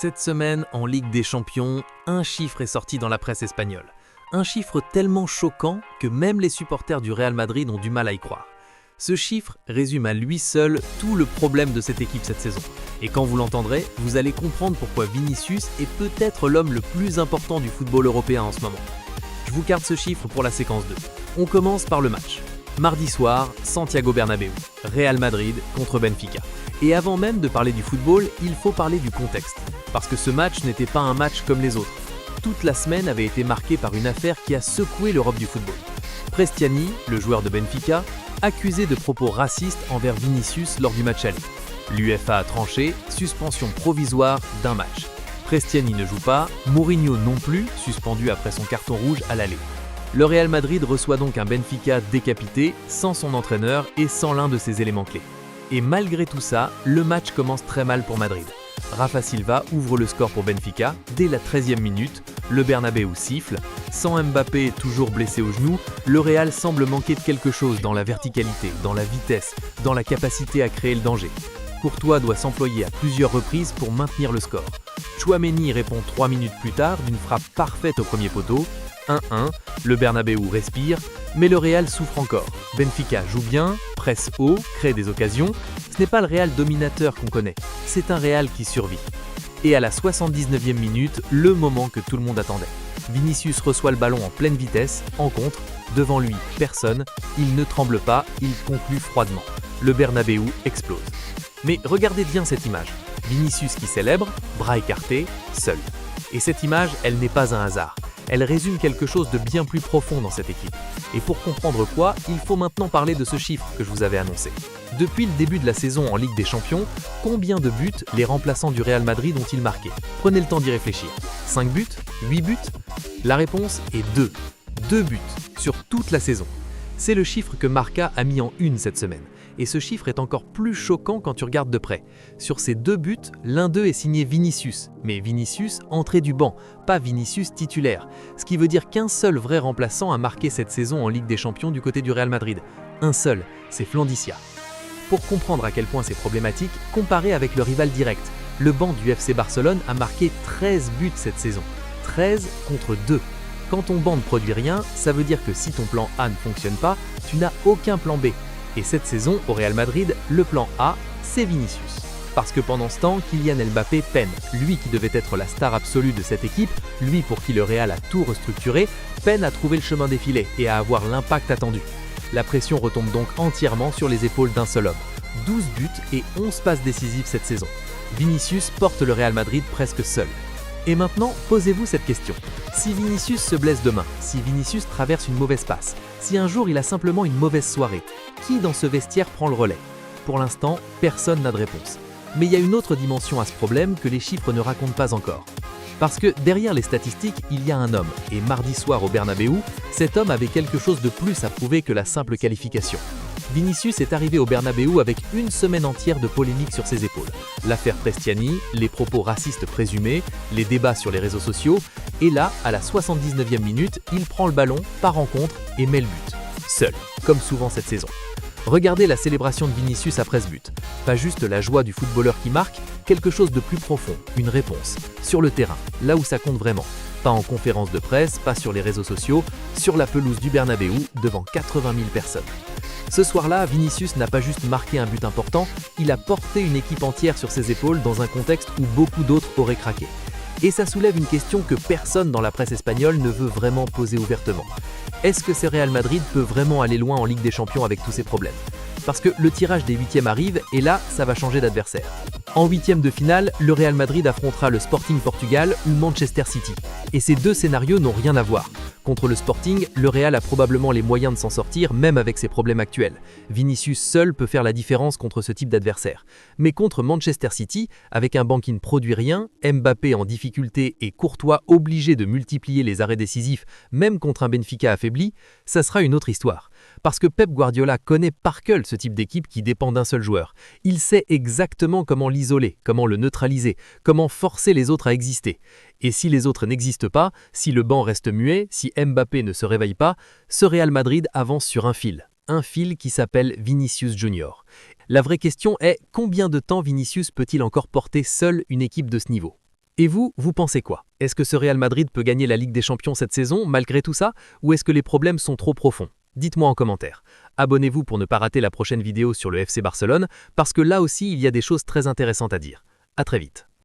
Cette semaine, en Ligue des Champions, un chiffre est sorti dans la presse espagnole. Un chiffre tellement choquant que même les supporters du Real Madrid ont du mal à y croire. Ce chiffre résume à lui seul tout le problème de cette équipe cette saison. Et quand vous l'entendrez, vous allez comprendre pourquoi Vinicius est peut-être l'homme le plus important du football européen en ce moment. Je vous garde ce chiffre pour la séquence 2. On commence par le match. Mardi soir, Santiago Bernabéu, Real Madrid contre Benfica. Et avant même de parler du football, il faut parler du contexte. Parce que ce match n'était pas un match comme les autres. Toute la semaine avait été marquée par une affaire qui a secoué l'Europe du football. Prestiani, le joueur de Benfica, accusé de propos racistes envers Vinicius lors du match aller. L'UEFA a tranché, suspension provisoire d'un match. Prestiani ne joue pas, Mourinho non plus, suspendu après son carton rouge à l'aller. Le Real Madrid reçoit donc un Benfica décapité, sans son entraîneur et sans l'un de ses éléments clés. Et malgré tout ça, le match commence très mal pour Madrid. Rafa Silva ouvre le score pour Benfica dès la 13e minute, le Bernabéu siffle. Sans Mbappé toujours blessé au genou, le Real semble manquer de quelque chose dans la verticalité, dans la vitesse, dans la capacité à créer le danger. Courtois doit s'employer à plusieurs reprises pour maintenir le score. Tchouaméni répond 3 minutes plus tard d'une frappe parfaite au premier poteau. 1-1, le Bernabéu respire, mais le Real souffre encore. Benfica joue bien, presse haut, crée des occasions. Ce n'est pas le Real dominateur qu'on connaît, c'est un Real qui survit. Et à la 79e minute, le moment que tout le monde attendait. Vinicius reçoit le ballon en pleine vitesse, en contre, devant lui, personne, il ne tremble pas, il conclut froidement. Le Bernabéu explose. Mais regardez bien cette image. Vinicius qui célèbre, bras écartés, seul. Et cette image, elle n'est pas un hasard. Elle résume quelque chose de bien plus profond dans cette équipe. Et pour comprendre quoi, il faut maintenant parler de ce chiffre que je vous avais annoncé. Depuis le début de la saison en Ligue des Champions, combien de buts les remplaçants du Real Madrid ont-ils marqué? Prenez le temps d'y réfléchir. 5 buts? 8 buts? La réponse est 2. 2 buts sur toute la saison. C'est le chiffre que Marca a mis en une cette semaine. Et ce chiffre est encore plus choquant quand tu regardes de près. Sur ces 2 buts, l'un d'eux est signé Vinicius, mais Vinicius entré du banc, pas Vinicius titulaire. Ce qui veut dire qu'un seul vrai remplaçant a marqué cette saison en Ligue des Champions du côté du Real Madrid. Un seul, c'est Flandicia. Pour comprendre à quel point c'est problématique, comparez avec le rival direct. Le banc du FC Barcelone a marqué 13 buts cette saison. 13 contre 2. Quand ton banc ne produit rien, ça veut dire que si ton plan A ne fonctionne pas, tu n'as aucun plan B. Et cette saison, au Real Madrid, le plan A, c'est Vinicius. Parce que pendant ce temps, Kylian Mbappé peine. Lui qui devait être la star absolue de cette équipe, lui pour qui le Real a tout restructuré, peine à trouver le chemin défilé et à avoir l'impact attendu. La pression retombe donc entièrement sur les épaules d'un seul homme. 12 buts et 11 passes décisives cette saison. Vinicius porte le Real Madrid presque seul. Et maintenant, posez-vous cette question. Si Vinicius se blesse demain, si Vinicius traverse une mauvaise passe, si un jour il a simplement une mauvaise soirée, qui dans ce vestiaire prend le relais? Pour l'instant, personne n'a de réponse. Mais il y a une autre dimension à ce problème que les chiffres ne racontent pas encore. Parce que derrière les statistiques, il y a un homme. Et mardi soir au Bernabéu, cet homme avait quelque chose de plus à prouver que la simple qualification. Vinicius est arrivé au Bernabéu avec une semaine entière de polémique sur ses épaules. L'affaire Prestiani, les propos racistes présumés, les débats sur les réseaux sociaux. Et là, à la 79e minute, il prend le ballon, part en contre et met le but. Seul, comme souvent cette saison. Regardez la célébration de Vinicius après ce but. Pas juste la joie du footballeur qui marque, quelque chose de plus profond, une réponse. Sur le terrain, là où ça compte vraiment. Pas en conférence de presse, pas sur les réseaux sociaux, sur la pelouse du Bernabéu, devant 80 000 personnes. Ce soir-là, Vinicius n'a pas juste marqué un but important, il a porté une équipe entière sur ses épaules dans un contexte où beaucoup d'autres auraient craqué. Et ça soulève une question que personne dans la presse espagnole ne veut vraiment poser ouvertement. Est-ce que ce Real Madrid peut vraiment aller loin en Ligue des Champions avec tous ces problèmes? Parce que le tirage des 8e arrive et là, ça va changer d'adversaire. En 8e de finale, le Real Madrid affrontera le Sporting Portugal ou Manchester City. Et ces deux scénarios n'ont rien à voir. Contre le Sporting, le Real a probablement les moyens de s'en sortir même avec ses problèmes actuels. Vinicius seul peut faire la différence contre ce type d'adversaire. Mais contre Manchester City, avec un banc qui ne produit rien, Mbappé en difficulté et Courtois obligé de multiplier les arrêts décisifs même contre un Benfica affaibli, ça sera une autre histoire. Parce que Pep Guardiola connaît par cœur ce type d'équipe qui dépend d'un seul joueur. Il sait exactement comment l'isoler, comment le neutraliser, comment forcer les autres à exister. Et si les autres n'existent pas, si le banc reste muet, si Mbappé ne se réveille pas, ce Real Madrid avance sur un fil qui s'appelle Vinicius Junior. La vraie question est combien de temps Vinicius peut-il encore porter seul une équipe de ce niveau? Et vous, vous pensez quoi? Est-ce que ce Real Madrid peut gagner la Ligue des Champions cette saison, malgré tout ça? Ou est-ce que les problèmes sont trop profonds? Dites-moi en commentaire. Abonnez-vous pour ne pas rater la prochaine vidéo sur le FC Barcelone, parce que là aussi, il y a des choses très intéressantes à dire. À très vite.